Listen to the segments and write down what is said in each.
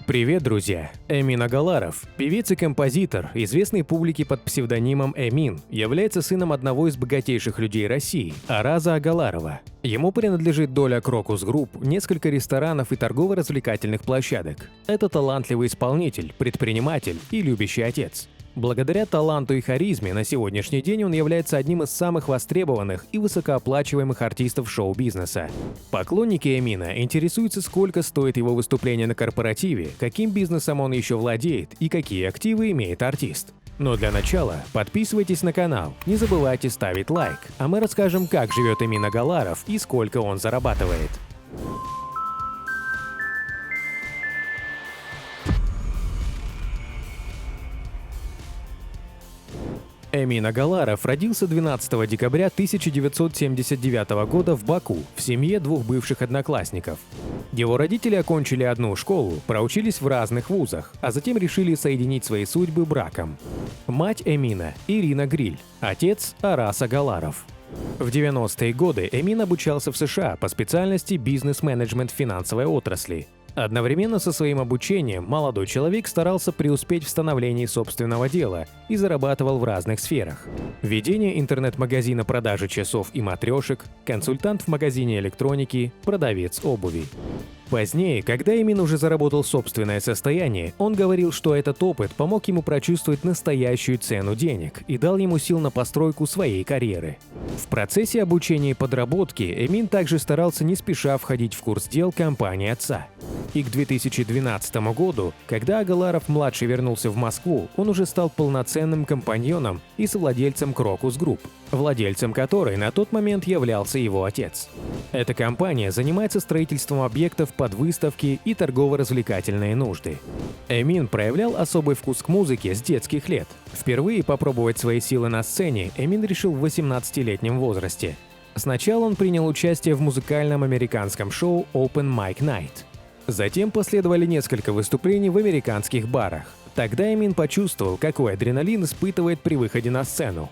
Привет, друзья! Эмин Агаларов, певец и композитор, известный публике под псевдонимом Эмин, является сыном одного из богатейших людей России – Араза Агаларова. Ему принадлежит доля Крокус Групп, несколько ресторанов и торгово-развлекательных площадок. Это талантливый исполнитель, предприниматель и любящий отец. Благодаря таланту и харизме на сегодняшний день он является одним из самых востребованных и высокооплачиваемых артистов шоу-бизнеса. Поклонники Эмина интересуются, сколько стоит его выступление на корпоративе, каким бизнесом он еще владеет и какие активы имеет артист. Но для начала подписывайтесь на канал, не забывайте ставить лайк, а мы расскажем, как живет Эмин Агаларов и сколько он зарабатывает. Эмин Агаларов родился 12 декабря 1979 года в Баку в семье двух бывших одноклассников. Его родители окончили одну школу, проучились в разных вузах, а затем решили соединить свои судьбы браком. Мать Эмина – Ирина Гриль, отец – Арас Агаларов. В 90-е годы Эмин обучался в США по специальности бизнес-менеджмент финансовой отрасли. Одновременно со своим обучением молодой человек старался преуспеть в становлении собственного дела и зарабатывал в разных сферах. Ведение интернет-магазина продажи часов и матрешек, консультант в магазине электроники, продавец обуви. Позднее, когда Эмин уже заработал собственное состояние, он говорил, что этот опыт помог ему прочувствовать настоящую цену денег и дал ему сил на постройку своей карьеры. В процессе обучения и подработки Эмин также старался не спеша входить в курс дел компании отца. И к 2012 году, когда Агаларов-младший вернулся в Москву, он уже стал полноценным компаньоном и совладельцем Крокус Групп, владельцем которой на тот момент являлся его отец. Эта компания занимается строительством объектов под выставки и торгово-развлекательные нужды. Эмин проявлял особый вкус к музыке с детских лет. Впервые попробовать свои силы на сцене Эмин решил в 18-летнем возрасте. Сначала он принял участие в музыкальном американском шоу Open Mic Night. Затем последовали несколько выступлений в американских барах. Тогда Эмин почувствовал, какой адреналин испытывает при выходе на сцену.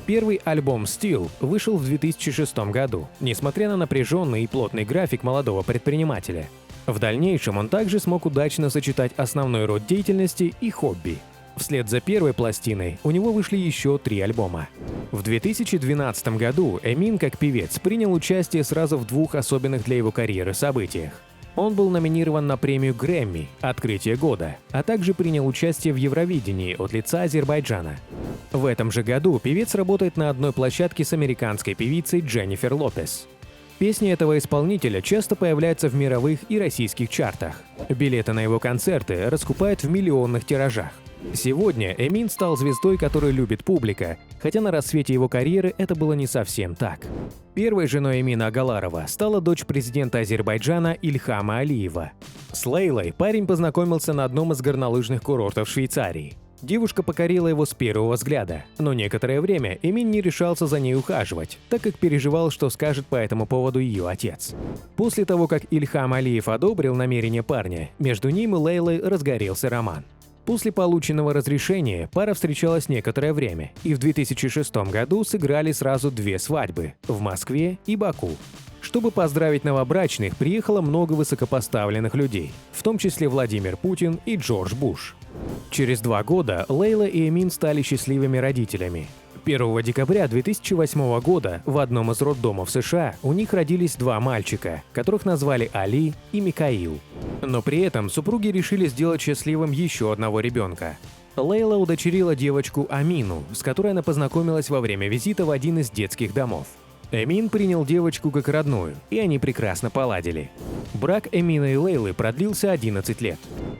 Первый альбом «Still» вышел в 2006 году, несмотря на напряженный и плотный график молодого предпринимателя. В дальнейшем он также смог удачно сочетать основной род деятельности и хобби. Вслед за первой пластиной у него вышли еще 3 альбома. В 2012 году Эмин, как певец, принял участие сразу в 2 особенных для его карьеры событиях. Он был номинирован на премию Грэмми «Открытие года», а также принял участие в Евровидении от лица Азербайджана. В этом же году певец работает на одной площадке с американской певицей Дженнифер Лопес. Песни этого исполнителя часто появляются в мировых и российских чартах. Билеты на его концерты раскупают в миллионных тиражах. Сегодня Эмин стал звездой, которую любит публика, хотя на рассвете его карьеры это было не совсем так. Первой женой Эмина Агаларова стала дочь президента Азербайджана Ильхама Алиева. С Лейлой парень познакомился на одном из горнолыжных курортов Швейцарии. Девушка покорила его с первого взгляда, но некоторое время Эмин не решался за ней ухаживать, так как переживал, что скажет по этому поводу ее отец. После того, как Ильхам Алиев одобрил намерение парня, между ним и Лейлой разгорелся роман. После полученного разрешения пара встречалась некоторое время, и в 2006 году сыграли сразу 2 свадьбы – в Москве и Баку. Чтобы поздравить новобрачных, приехало много высокопоставленных людей, в том числе Владимир Путин и Джордж Буш. Через 2 года Лейла и Эмин стали счастливыми родителями. 1 декабря 2008 года в одном из роддомов США у них родились 2 мальчика, которых назвали Али и Микаил. Но при этом супруги решили сделать счастливым еще одного ребенка. Лейла удочерила девочку Амину, с которой она познакомилась во время визита в один из детских домов. Эмин принял девочку как родную, и они прекрасно поладили. Брак Эмина и Лейлы продлился 11 лет.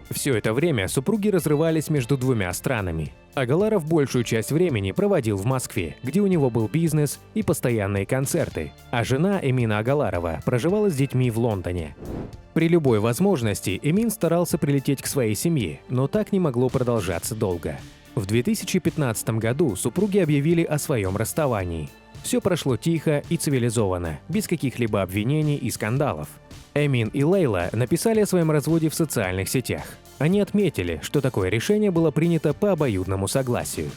Все это время супруги разрывались между 2 странами. Агаларов большую часть времени проводил в Москве, где у него был бизнес и постоянные концерты, а жена Эмина Агаларова проживала с детьми в Лондоне. При любой возможности Эмин старался прилететь к своей семье, но так не могло продолжаться долго. В 2015 году супруги объявили о своем расставании. Все прошло тихо и цивилизованно, без каких-либо обвинений и скандалов. Эмин и Лейла написали о своем разводе в социальных сетях. Они отметили, что такое решение было принято по обоюдному согласию.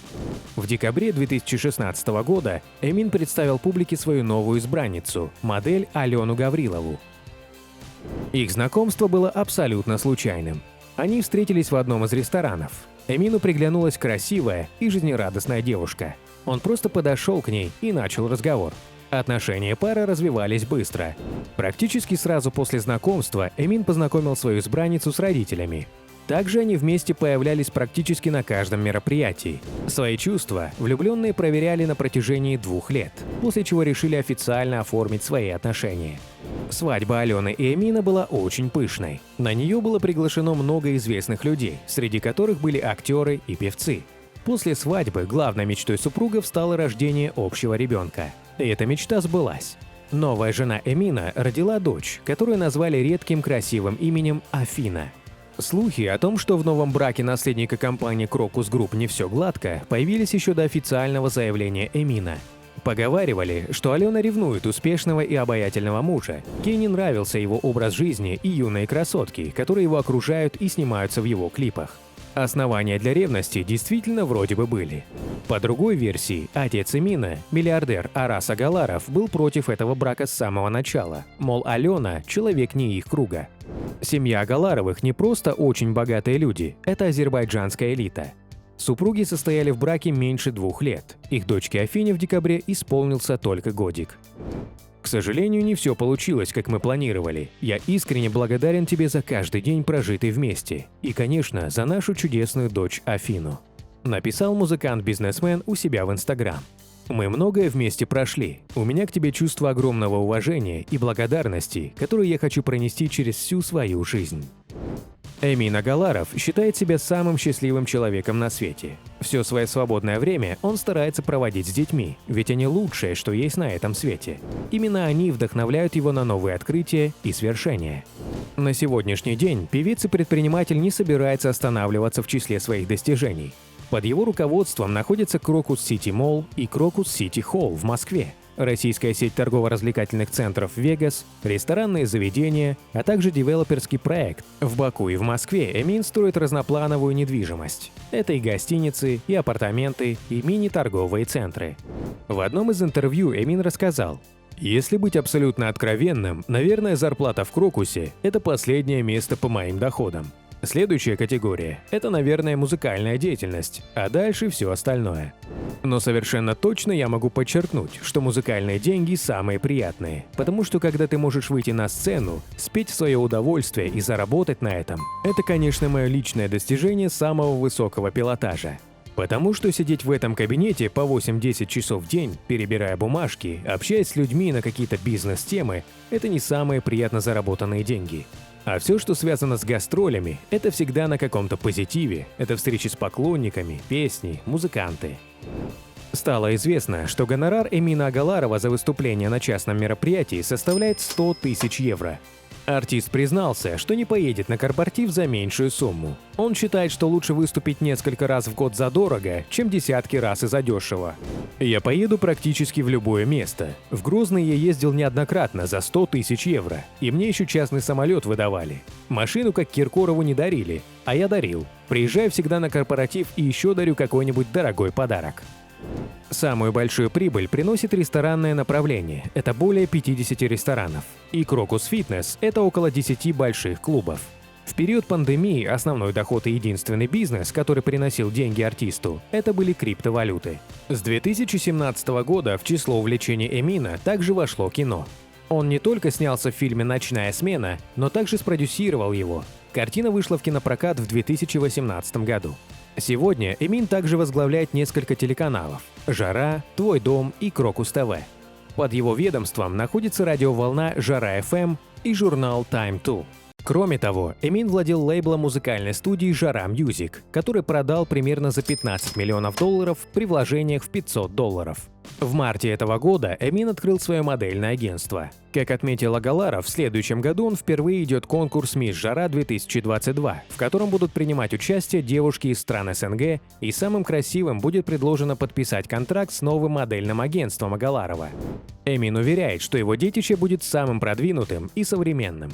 В декабре 2016 года Эмин представил публике свою новую избранницу, модель Алену Гаврилову. Их знакомство было абсолютно случайным. Они встретились в одном из ресторанов. Эмину приглянулась красивая и жизнерадостная девушка. Он просто подошел к ней и начал разговор. Отношения пары развивались быстро. Практически сразу после знакомства Эмин познакомил свою избранницу с родителями. Также они вместе появлялись практически на каждом мероприятии. Свои чувства влюбленные проверяли на протяжении 2 лет, после чего решили официально оформить свои отношения. Свадьба Алены и Эмина была очень пышной. На нее было приглашено много известных людей, среди которых были актеры и певцы. После свадьбы главной мечтой супругов стало рождение общего ребенка. И эта мечта сбылась. Новая жена Эмина родила дочь, которую назвали редким красивым именем Афина. Слухи о том, что в новом браке наследника компании Crocus Group не все гладко, появились еще до официального заявления Эмина. Поговаривали, что Алена ревнует успешного и обаятельного мужа. Ей не нравился его образ жизни и юные красотки, которые его окружают и снимаются в его клипах. Основания для ревности действительно вроде бы были. По другой версии, отец Эмина, миллиардер Арас Агаларов, был против этого брака с самого начала, мол, Алена – человек не их круга. Семья Агаларовых не просто очень богатые люди, это азербайджанская элита. Супруги состояли в браке меньше 2 лет, их дочке Афине в декабре исполнился только годик. К сожалению, не все получилось, как мы планировали. Я искренне благодарен тебе за каждый день, прожитый вместе. И, конечно, за нашу чудесную дочь Афину. Написал музыкант-бизнесмен у себя в Инстаграм. Мы многое вместе прошли. У меня к тебе чувство огромного уважения и благодарности, которое я хочу пронести через всю свою жизнь. Эмин Агаларов считает себя самым счастливым человеком на свете. Все свое свободное время он старается проводить с детьми, ведь они лучшее, что есть на этом свете. Именно они вдохновляют его на новые открытия и свершения. На сегодняшний день певец и предприниматель не собирается останавливаться в числе своих достижений. Под его руководством находятся Crocus City Mall и Crocus City Hall в Москве, российская сеть торгово-развлекательных центров Vegas, ресторанные заведения, а также девелоперский проект. В Баку и в Москве Эмин строит разноплановую недвижимость. Это и гостиницы, и апартаменты, и мини-торговые центры. В одном из интервью Эмин рассказал: «Если быть абсолютно откровенным, наверное, зарплата в Крокусе – это последнее место по моим доходам. Следующая категория – это, наверное, музыкальная деятельность, а дальше все остальное. Но совершенно точно я могу подчеркнуть, что музыкальные деньги самые приятные, потому что когда ты можешь выйти на сцену, спеть в свое удовольствие и заработать на этом – это, конечно, мое личное достижение самого высокого пилотажа. Потому что сидеть в этом кабинете по 8-10 часов в день, перебирая бумажки, общаясь с людьми на какие-то бизнес-темы – это не самые приятно заработанные деньги. А все, что связано с гастролями, это всегда на каком-то позитиве, это встречи с поклонниками, песни, музыканты». Стало известно, что гонорар Эмина Агаларова за выступление на частном мероприятии составляет 100 тысяч евро. Артист признался, что не поедет на корпоратив за меньшую сумму. Он считает, что лучше выступить несколько раз в год задорого, чем десятки раз и задешево. «Я поеду практически в любое место. В Грозный я ездил неоднократно за 100 тысяч евро, и мне еще частный самолет выдавали. Машину, как Киркорову, не дарили, а я дарил. Приезжаю всегда на корпоратив и еще дарю какой-нибудь дорогой подарок». Самую большую прибыль приносит ресторанное направление – это более 50 ресторанов. И Crocus Fitness – это около 10 больших клубов. В период пандемии основной доход и единственный бизнес, который приносил деньги артисту – это были криптовалюты. С 2017 года в число увлечений Эмина также вошло кино. Он не только снялся в фильме «Ночная смена», но также спродюсировал его. Картина вышла в кинопрокат в 2018 году. Сегодня Эмин также возглавляет несколько телеканалов – «Жара», «Твой дом» и «Крокус ТВ». Под его ведомством находится радиоволна «Жара ФМ» и журнал Time 2. Кроме того, Эмин владел лейблом музыкальной студии «Жара Music», который продал примерно за $15 миллионов при вложениях в $500. В марте этого года Эмин открыл свое модельное агентство. Как отметил Агаларов, в следующем году он впервые идет конкурс «Мисс Жара-2022», в котором будут принимать участие девушки из стран СНГ, и самым красивым будет предложено подписать контракт с новым модельным агентством Агаларова. Эмин уверяет, что его детище будет самым продвинутым и современным.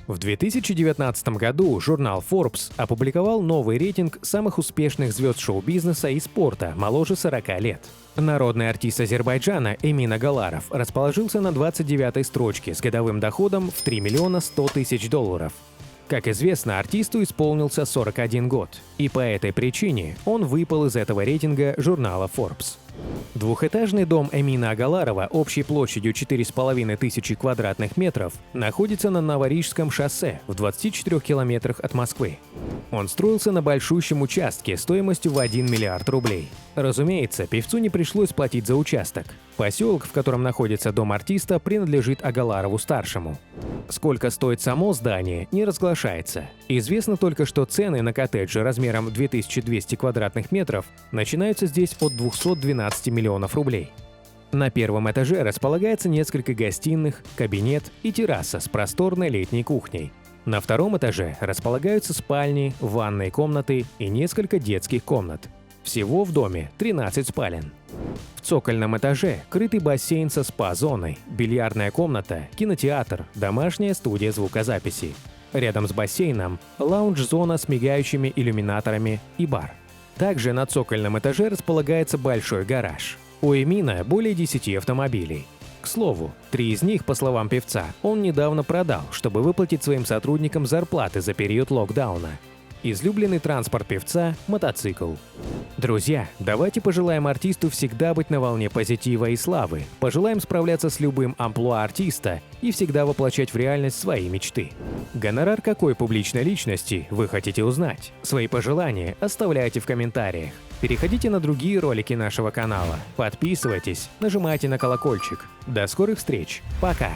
В 2019 году журнал Forbes опубликовал новый рейтинг самых успешных звезд шоу-бизнеса и спорта моложе 40 лет. Народный артист Азербайджана Эмин Агаларов расположился на 29-й строчке с годовым доходом в $3 100 000. Как известно, артисту исполнился 41 год, и по этой причине он выпал из этого рейтинга журнала Forbes. Двухэтажный дом Эмина Агаларова общей площадью 4500 квадратных метров находится на Новорижском шоссе в 24 километрах от Москвы. Он строился на большущем участке стоимостью в 1 миллиард рублей. Разумеется, певцу не пришлось платить за участок. Поселок, в котором находится дом артиста, принадлежит Агаларову-старшему. Сколько стоит само здание, не разглашается. Известно только, что цены на коттеджи размером 2200 квадратных метров начинаются здесь от 212 миллионов рублей. На первом этаже располагается несколько гостиных, кабинет и терраса с просторной летней кухней. На втором этаже располагаются спальни, ванные комнаты и несколько детских комнат. Всего в доме 13 спален. В цокольном этаже крытый бассейн со спа-зоной, бильярдная комната, кинотеатр, домашняя студия звукозаписи. Рядом с бассейном лаунж-зона с мигающими иллюминаторами и бар. Также на цокольном этаже располагается большой гараж. У Эмина более 10 автомобилей. К слову, 3 из них, по словам певца, он недавно продал, чтобы выплатить своим сотрудникам зарплаты за период локдауна. Излюбленный транспорт певца – мотоцикл. Друзья, давайте пожелаем артисту всегда быть на волне позитива и славы, пожелаем справляться с любым амплуа артиста и всегда воплощать в реальность свои мечты. Гонорар какой публичной личности вы хотите узнать? Свои пожелания оставляйте в комментариях. Переходите на другие ролики нашего канала, подписывайтесь, нажимайте на колокольчик. До скорых встреч, пока!